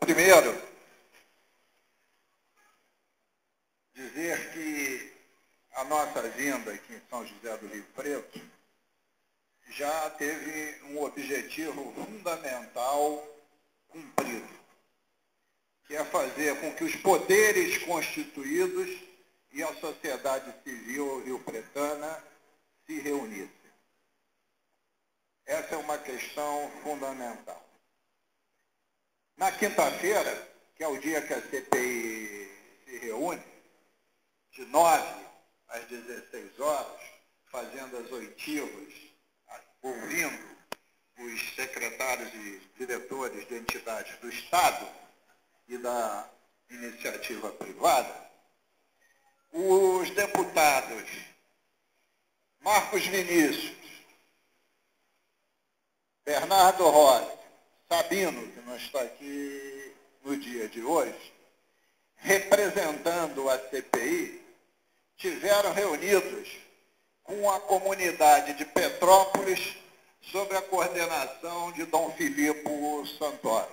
Primeiro, dizer que a nossa vinda aqui em São José do Rio Preto já teve um objetivo fundamental cumprido, que é fazer com que os poderes constituídos e a sociedade civil rio-pretana se reunissem. Essa é uma questão fundamental. Na quinta-feira, que é o dia que a CPI se reúne, de 9 às 16 horas, fazendo as oitivas, ouvindo os secretários e diretores de entidades do Estado e da iniciativa privada, os deputados Marcos Vinícius, Bernardo Rossi, Sabino, que não está aqui no dia de hoje, representando a CPI, tiveram reunidos com a comunidade de Petrópolis sob a coordenação de Dom Filipe Santoro,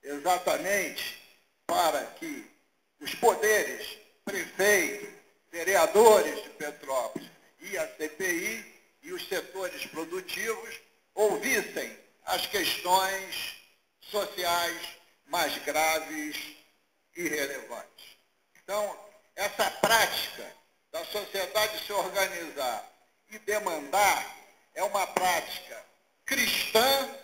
exatamente para que os poderes, prefeitos, vereadores de Petrópolis e a CPI e os setores produtivos ouvissem as questões sociais mais graves e relevantes. Então, essa prática da sociedade se organizar e demandar é uma prática cristã,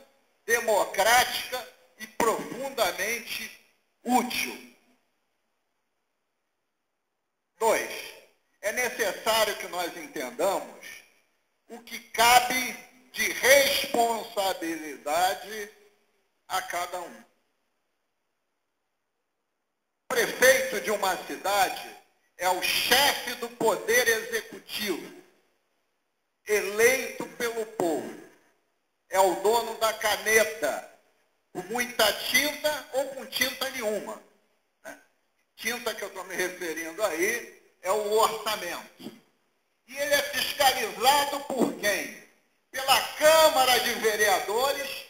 democrática e profundamente útil. 2. É necessário que nós entendamos o que cabe de responsabilidade a cada um. O prefeito de uma cidade é o chefe do poder executivo, eleito pelo povo. É o dono da caneta, com muita tinta ou com tinta nenhuma. Tinta que eu estou me referindo aí é o orçamento. E ele é fiscalizado por quem? Pela Câmara de Vereadores,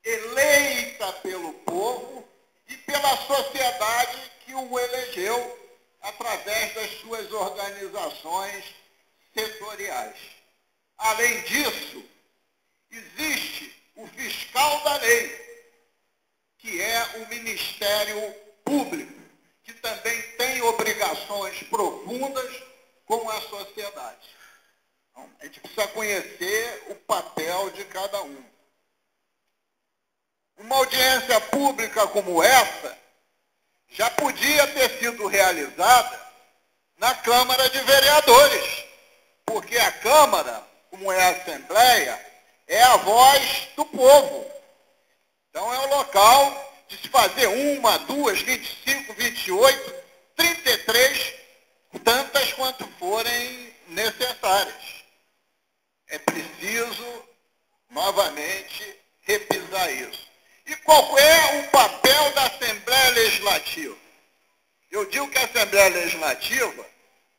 eleita pelo povo, e pela sociedade que o elegeu através das suas organizações setoriais. Além disso, existe o fiscal da lei, que é o Ministério Público, que também tem obrigações profundas com a sociedade. Então, a gente precisa conhecer o papel de cada um. Uma audiência pública como essa já podia ter sido realizada na Câmara de Vereadores, porque a Câmara, como é a Assembleia, é a voz do povo. Então é o local de se fazer 1, 2, 25, 28, 33, tantas quanto forem necessárias. É preciso, novamente, repisar isso. E qual é o papel da Assembleia Legislativa? Eu digo que a Assembleia Legislativa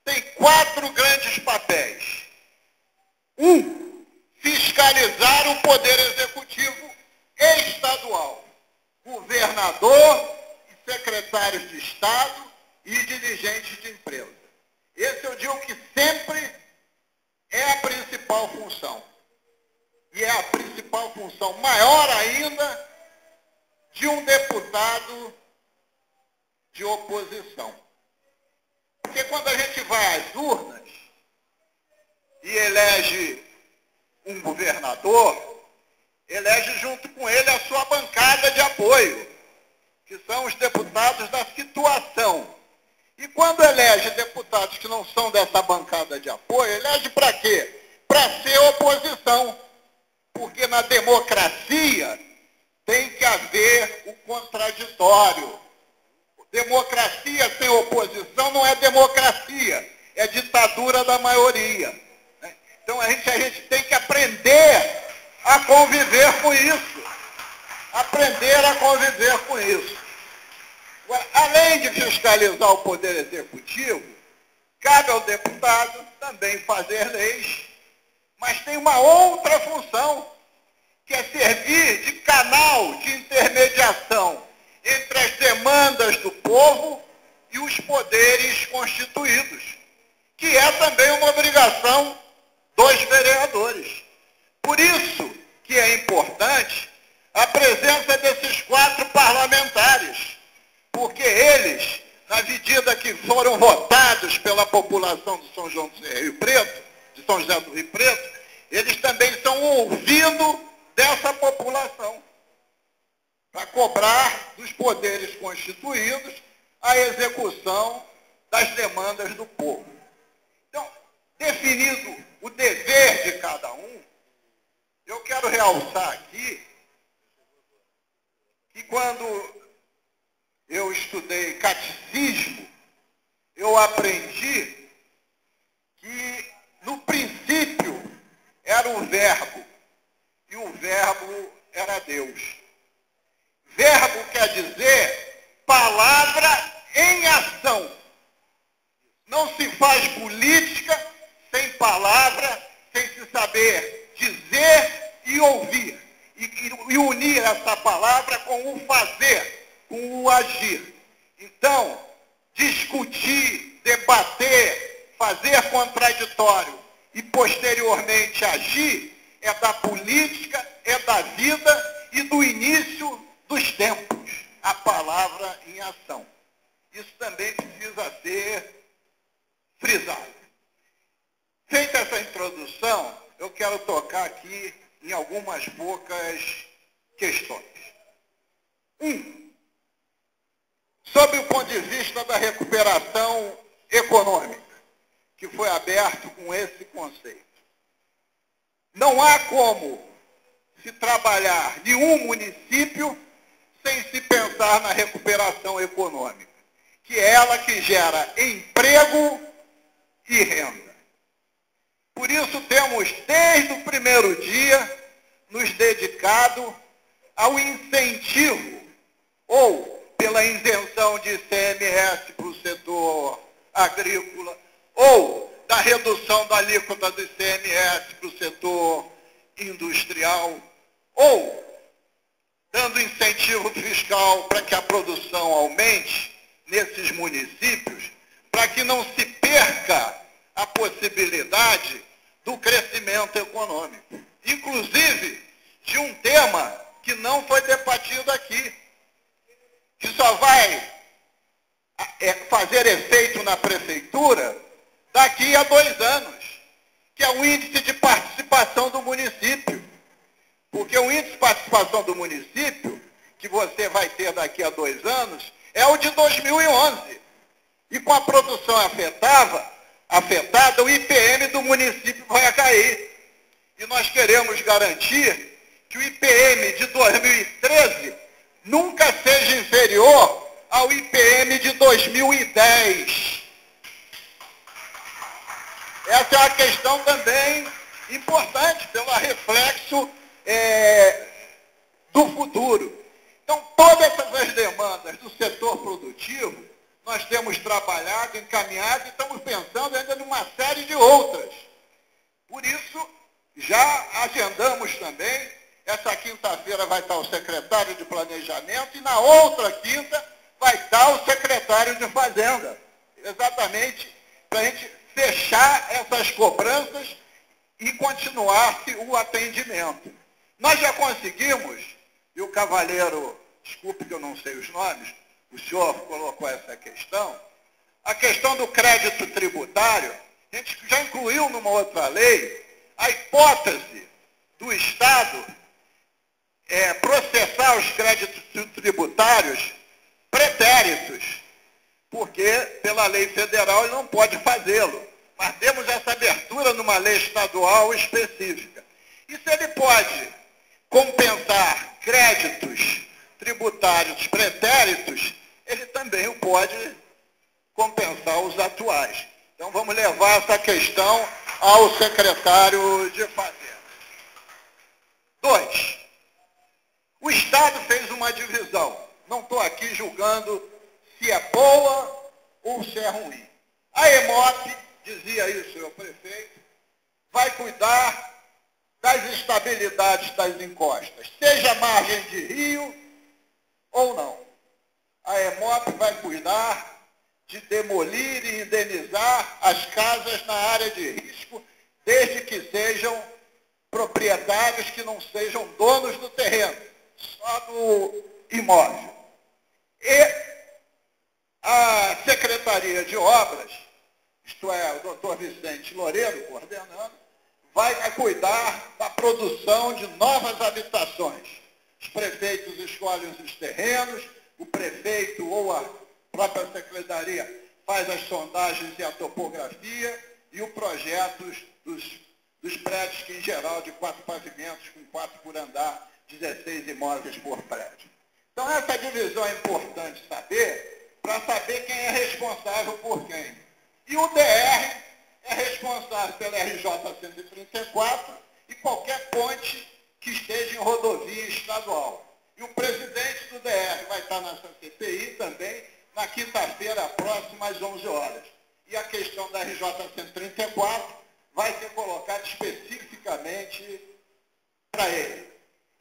tem 4 grandes papéis. 1, fiscalizar o Poder Executivo estadual, governador e secretários de Estado e dirigentes de empresa. Esse eu digo que sempre é a principal função. E é a principal função, maior ainda, de um deputado de oposição. Porque quando a gente vai às urnas e elege um governador, elege junto com ele a sua bancada de apoio, que são os deputados da situação. E quando elege deputados que não são dessa bancada de apoio, elege para quê? Para ser oposição. Porque na democracia tem que haver o contraditório. Democracia sem oposição não é democracia, é ditadura da maioria. Então a gente tem que aprender a conviver com isso. Aprender a conviver com isso. Agora, além de fiscalizar o Poder Executivo, cabe ao deputado também fazer leis, mas tem uma outra função, que é servir de canal de intermediação entre as demandas do povo e os poderes constituídos, que é também uma obrigação dos vereadores. Por isso que é importante a presença desses 4 parlamentares, porque eles, na medida que foram votados pela população de São João do Rio Preto, de São José do Rio Preto, eles também são ouvidos dessa população, para cobrar dos poderes constituídos a execução das demandas do povo. Então, definido o dever de cada um, eu quero realçar aqui que quando eu estudei catecismo, eu aprendi que no princípio era o verbo, e o verbo era Deus. Verbo quer dizer palavra em ação. Não se faz política sem palavra, sem se saber dizer e ouvir. E unir essa palavra com o fazer, com o agir. Então, discutir, debater, fazer contraditório e posteriormente agir é da política, é da vida e do início dos tempos. A palavra em ação. Isso também precisa ser frisado. Feita essa introdução, eu quero tocar aqui em algumas poucas questões. Sob o ponto de vista da recuperação econômica, que foi aberto com esse conceito. Não há como se trabalhar em um município sem se pensar na recuperação econômica, que é ela que gera emprego e renda. Por isso temos, desde o primeiro dia, nos dedicado ao incentivo, ou pela isenção de ICMS para o setor agrícola, ou da redução da alíquota do ICMS para o setor industrial, ou dando incentivo fiscal para que a produção aumente nesses municípios, para que não se perca a possibilidade do crescimento econômico. Inclusive, de um tema que não foi debatido aqui, que só vai fazer efeito na prefeitura daqui a 2 anos, que é o índice de participação do município. Porque o índice de participação do município, que você vai ter daqui a 2 anos, é o de 2011. E com a produção afetada, o IPM do município vai cair. E nós queremos garantir que o IPM de 2013 nunca seja inferior ao IPM de 2010. Essa é uma questão também importante, pelo reflexo do futuro. Então, todas essas demandas do setor produtivo, nós temos trabalhado, encaminhado e estamos pensando ainda numa série de outras. Por isso, já agendamos também, essa quinta-feira vai estar o secretário de Planejamento e na outra quinta vai estar o secretário de Fazenda. Exatamente para a gente fechar essas cobranças e continuar-se o atendimento. Nós já conseguimos, e o cavalheiro, desculpe que eu não sei os nomes, o senhor colocou essa questão, a questão do crédito tributário, a gente já incluiu numa outra lei a hipótese do Estado processar os créditos tributários pretéritos, porque pela lei federal ele não pode fazê-lo. Mas temos essa abertura numa lei estadual específica. E se ele pode compensar créditos tributários pretéritos, ele também pode compensar os atuais. Então vamos levar essa questão ao secretário de Fazenda. 2. O Estado fez uma divisão. Não estou aqui julgando se é boa ou se é ruim. A EMOP, dizia isso, senhor prefeito, vai cuidar das estabilidades das encostas, seja margem de rio ou não. A CEMOP vai cuidar de demolir e indenizar as casas na área de risco, desde que sejam proprietários que não sejam donos do terreno, só do imóvel. E a Secretaria de Obras, isto é, o doutor Vicente Loureiro, coordenando, vai cuidar da produção de novas habitações. Os prefeitos escolhem os terrenos, o prefeito ou a própria secretaria faz as sondagens e a topografia e o projeto dos prédios, que em geral de 4 pavimentos, com 4 por andar, 16 imóveis por prédio. Então essa divisão é importante saber, para saber quem é responsável por quem. E o DR é responsável pela RJ 134 e qualquer ponte que esteja em rodovia estadual. E o presidente do DR vai estar nessa CPI também, na quinta-feira próxima, às 11 horas. E a questão da RJ 134 vai ser colocada especificamente para ele.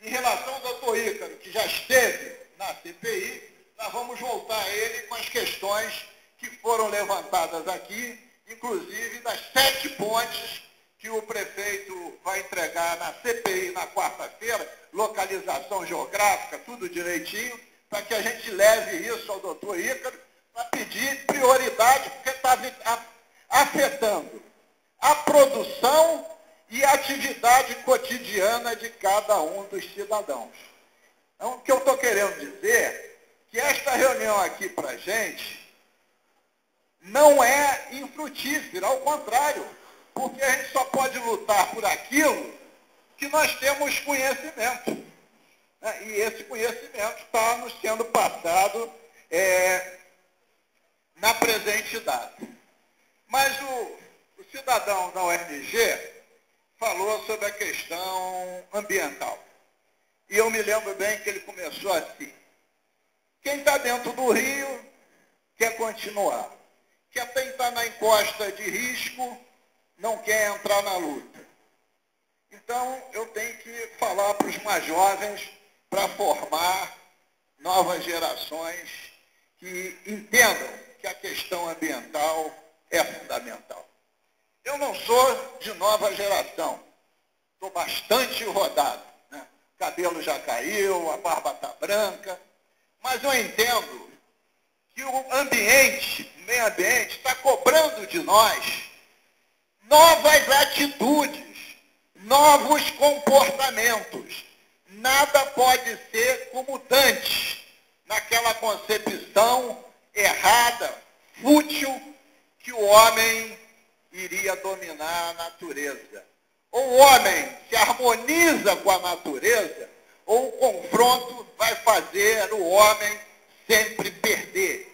Em relação ao doutor Ícaro, que já esteve na CPI, nós vamos voltar a ele com as questões que foram levantadas aqui, inclusive das 7 pontes que o prefeito vai entregar na CPI na quarta-feira, localização geográfica, tudo direitinho, para que a gente leve isso ao doutor Ícaro, para pedir prioridade, porque está afetando a produção e a atividade cotidiana de cada um dos cidadãos. Então, o que eu estou querendo dizer que esta reunião aqui para a gente não é infrutífera, ao contrário, porque a gente só pode lutar por aquilo que nós temos conhecimento. Né? E esse conhecimento está nos sendo passado na presente data. Mas o cidadão da ONG falou sobre a questão ambiental. E eu me lembro bem que ele começou assim: quem está dentro do rio quer continuar. Quem está na encosta de risco não quer entrar na luta. Então, eu tenho que falar para os mais jovens para formar novas gerações que entendam que a questão ambiental é fundamental. Eu não sou de nova geração, estou bastante rodado, né? O cabelo já caiu, a barba está branca, mas eu entendo que o ambiente, o meio ambiente, está cobrando de nós novas atitudes, novos comportamentos. Nada pode ser como antes, naquela concepção errada, fútil, que o homem iria dominar a natureza. Ou o homem se harmoniza com a natureza, ou o confronto vai fazer o homem sempre perder.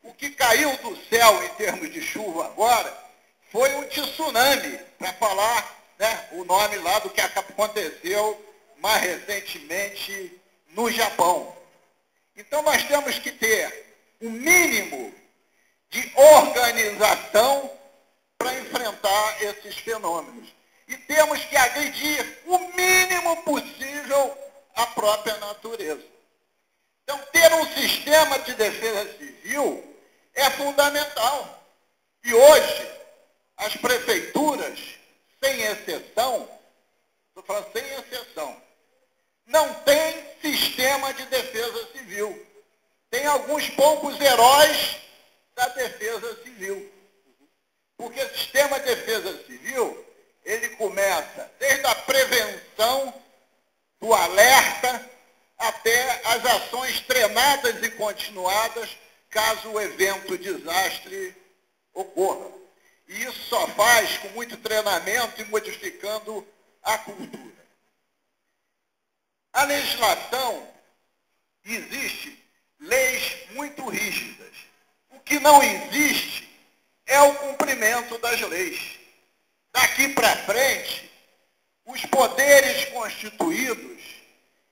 O que caiu do céu em termos de chuva agora foi um tsunami, para falar, né, o nome lá do que aconteceu mais recentemente no Japão. Então nós temos que ter um mínimo de organização para enfrentar esses fenômenos. E temos que agredir o mínimo possível a própria natureza. Então, ter um sistema de defesa civil é fundamental. E hoje, as prefeituras, sem exceção, estou falando sem exceção, não tem sistema de defesa civil. Tem alguns poucos heróis da defesa civil. Porque o sistema de defesa civil, ele começa desde a prevenção, do alerta, até as ações treinadas e continuadas, caso o evento desastre ocorra. E isso só faz com muito treinamento e modificando a cultura. A legislação, existe leis muito rígidas. O que não existe é o cumprimento das leis. Daqui para frente, os poderes constituídos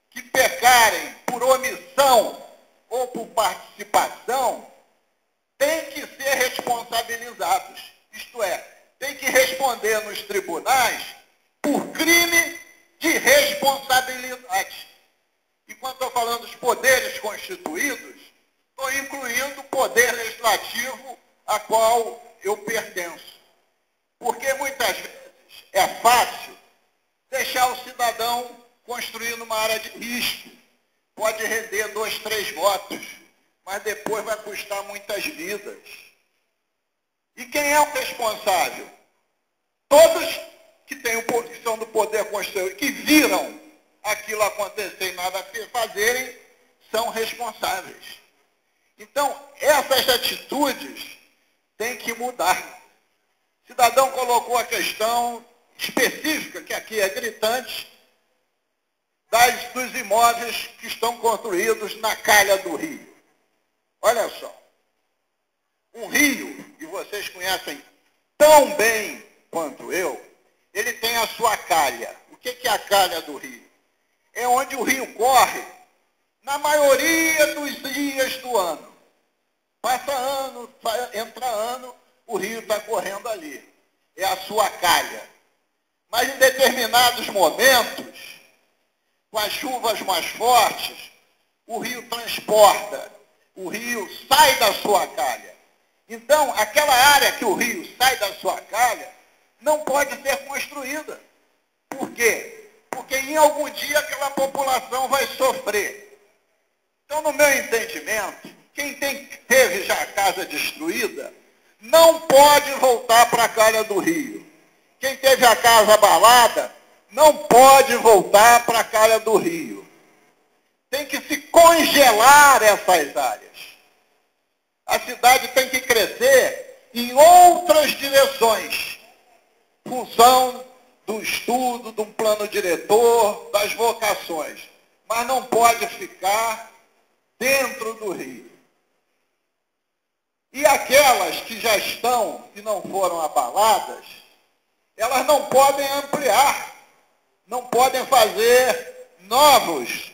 que pecarem por omissão ou por participação têm que ser responsabilizados. Isto é, têm que responder nos tribunais por crime de responsabilidade. E quando estou falando dos poderes constituídos, estou incluindo poder legislativo a qual eu pertenço. Porque muitas vezes é fácil deixar o cidadão construir numa área de risco. Pode render 2, 3 votos, mas depois vai custar muitas vidas. E quem é o responsável? Todos que são do poder construir, que viram aquilo acontecer e nada fazerem, são responsáveis. Então, essas atitudes têm que mudar. O cidadão colocou a questão específica, que aqui é gritante, dos imóveis que estão construídos na calha do rio. Olha só, um rio, e vocês conhecem tão bem quanto eu, ele tem a sua calha. O que é a calha do rio? É onde o rio corre na maioria dos dias do ano. Passa ano, entra ano, o rio está correndo ali. É a sua calha. Mas em determinados momentos, com as chuvas mais fortes, o rio transporta, o rio sai da sua calha. Então, aquela área que o rio sai da sua calha não pode ser construída. Por quê? Porque em algum dia aquela população vai sofrer. Então, no meu entendimento, quem teve já a casa destruída não pode voltar para a calha do rio. Quem teve a casa abalada não pode voltar para a calha do rio. Tem que se congelar essas áreas. A cidade tem que crescer em outras direções, função do estudo, de um plano diretor, das vocações. Mas não pode ficar dentro do rio. E aquelas que já estão e não foram abaladas, elas não podem ampliar, não podem fazer novos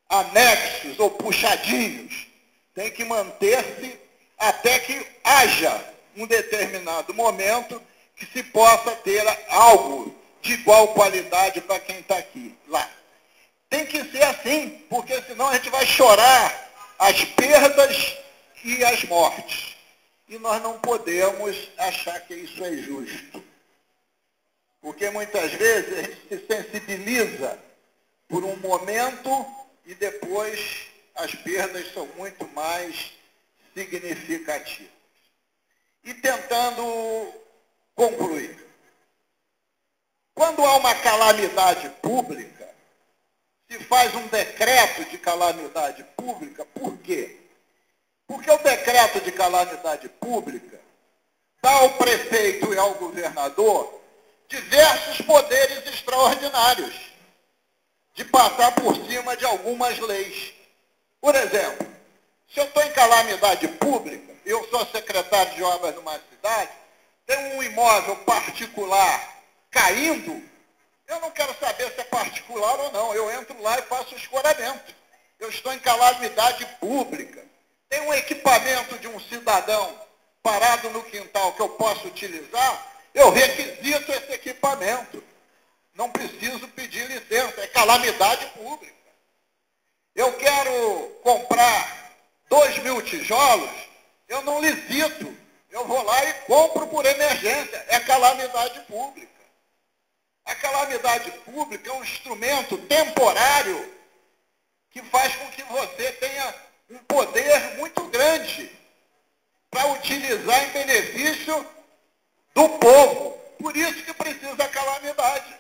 anexos ou puxadinhos. Tem que manter-se até que haja um determinado momento que se possa ter algo de igual qualidade para quem está aqui, lá. Tem que ser assim, porque senão a gente vai chorar as perdas e as mortes. E nós não podemos achar que isso é justo. Porque muitas vezes a gente se sensibiliza por um momento e depois as perdas são muito mais significativas. E tentando concluir. Quando há uma calamidade pública, se faz um decreto de calamidade pública, por quê? Porque o decreto de calamidade pública dá ao prefeito e ao governador diversos poderes extraordinários de passar por cima de algumas leis. Por exemplo, se eu estou em calamidade pública, eu sou secretário de obras numa cidade, tem um imóvel particular caindo, eu não quero saber se é particular ou não, eu entro lá e faço o escoramento. Eu estou em calamidade pública. Tem um equipamento de um cidadão parado no quintal que eu posso utilizar, eu requisito esse equipamento. Não preciso pedir licença, é calamidade pública. Eu quero comprar 2.000 tijolos, eu não licito. Eu vou lá e compro por emergência, é calamidade pública. A calamidade pública é um instrumento temporário que faz com que você tenha um poder muito grande para utilizar em benefício do povo. Por isso que precisa a calamidade.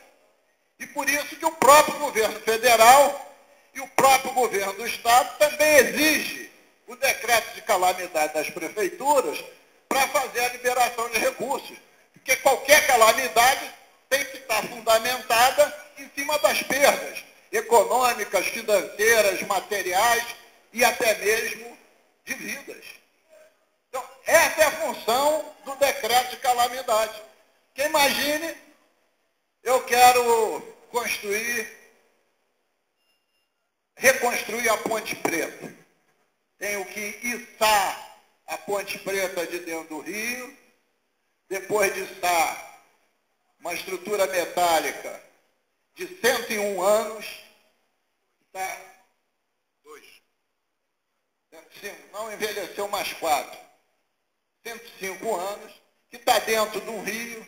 E por isso que o próprio governo federal e o próprio governo do Estado também exige o decreto de calamidade das prefeituras para fazer a liberação de recursos. Porque qualquer calamidade tem que estar fundamentada em cima das perdas econômicas, financeiras, materiais e até mesmo de vidas. Então, essa é a função do decreto de calamidade. Que imagine, eu quero reconstruir a Ponte Preta. Tenho que içar a Ponte Preta de dentro do rio, depois de içar uma estrutura metálica de 101 anos, 105, não envelheceu mais 4. 105 anos, que está dentro de um rio,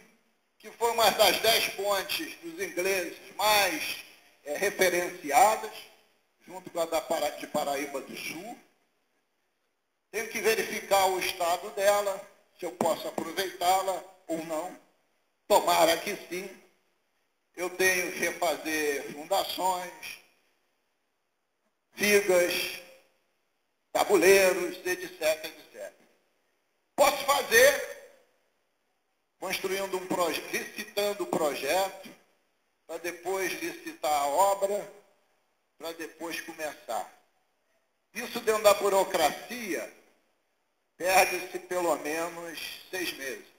que foi uma das 10 pontes dos ingleses mais referenciadas, junto com a de Paraíba do Sul. Tenho que verificar o estado dela, se eu posso aproveitá-la ou não. Tomara que sim. Eu tenho que refazer fundações, vigas, tabuleiros, etc, etc. Posso fazer construindo um projeto, licitando o projeto, para depois licitar a obra, para depois começar. Isso dentro da burocracia, perde-se pelo menos 6 meses.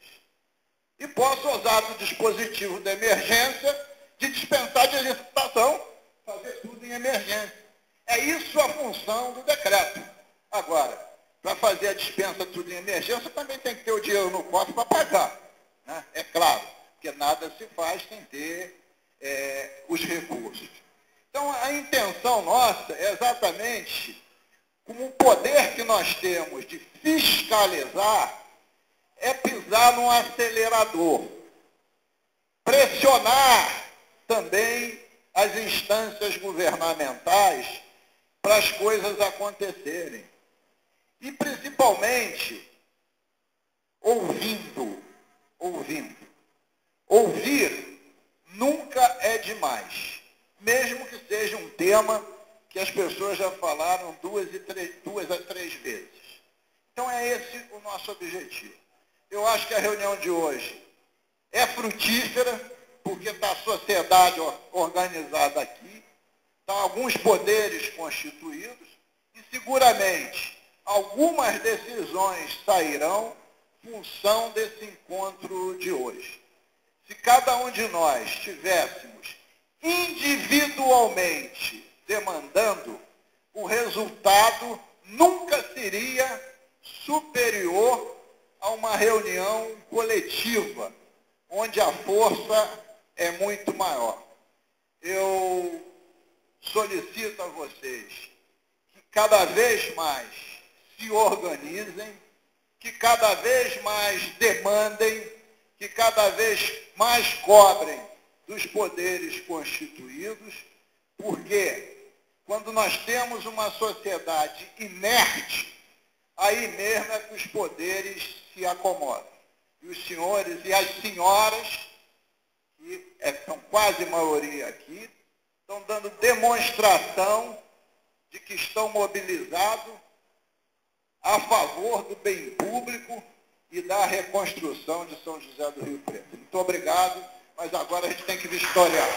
E posso usar do dispositivo de emergência de dispensar de licitação, fazer tudo em emergência. É isso a função do decreto. Agora, para fazer a dispensa tudo em emergência, também tem que ter o dinheiro no cofre para pagar. Né? É claro, porque nada se faz sem ter os recursos. Então, a intenção nossa é exatamente, como o poder que nós temos de fiscalizar, é pisar no acelerador, pressionar também as instâncias governamentais para as coisas acontecerem. E, principalmente, ouvindo. Ouvir nunca é demais, mesmo que seja um tema que as pessoas já falaram 2 a 3 vezes. Então, é esse o nosso objetivo. Eu acho que a reunião de hoje é frutífera, porque está a sociedade organizada aqui, estão alguns poderes constituídos e, seguramente, algumas decisões sairão em função desse encontro de hoje. Se cada um de nós estivéssemos individualmente demandando, o resultado nunca seria superior a uma reunião coletiva, onde a força é muito maior. Eu solicito a vocês que cada vez mais se organizem, que cada vez mais demandem, que cada vez mais cobrem dos poderes constituídos, porque quando nós temos uma sociedade inerte, aí mesmo é que os poderes se acomodam. E os senhores e as senhoras, que são quase maioria aqui, estão dando demonstração de que estão mobilizados a favor do bem público e da reconstrução de São José do Rio Preto. Muito obrigado, mas agora a gente tem que vistoriar.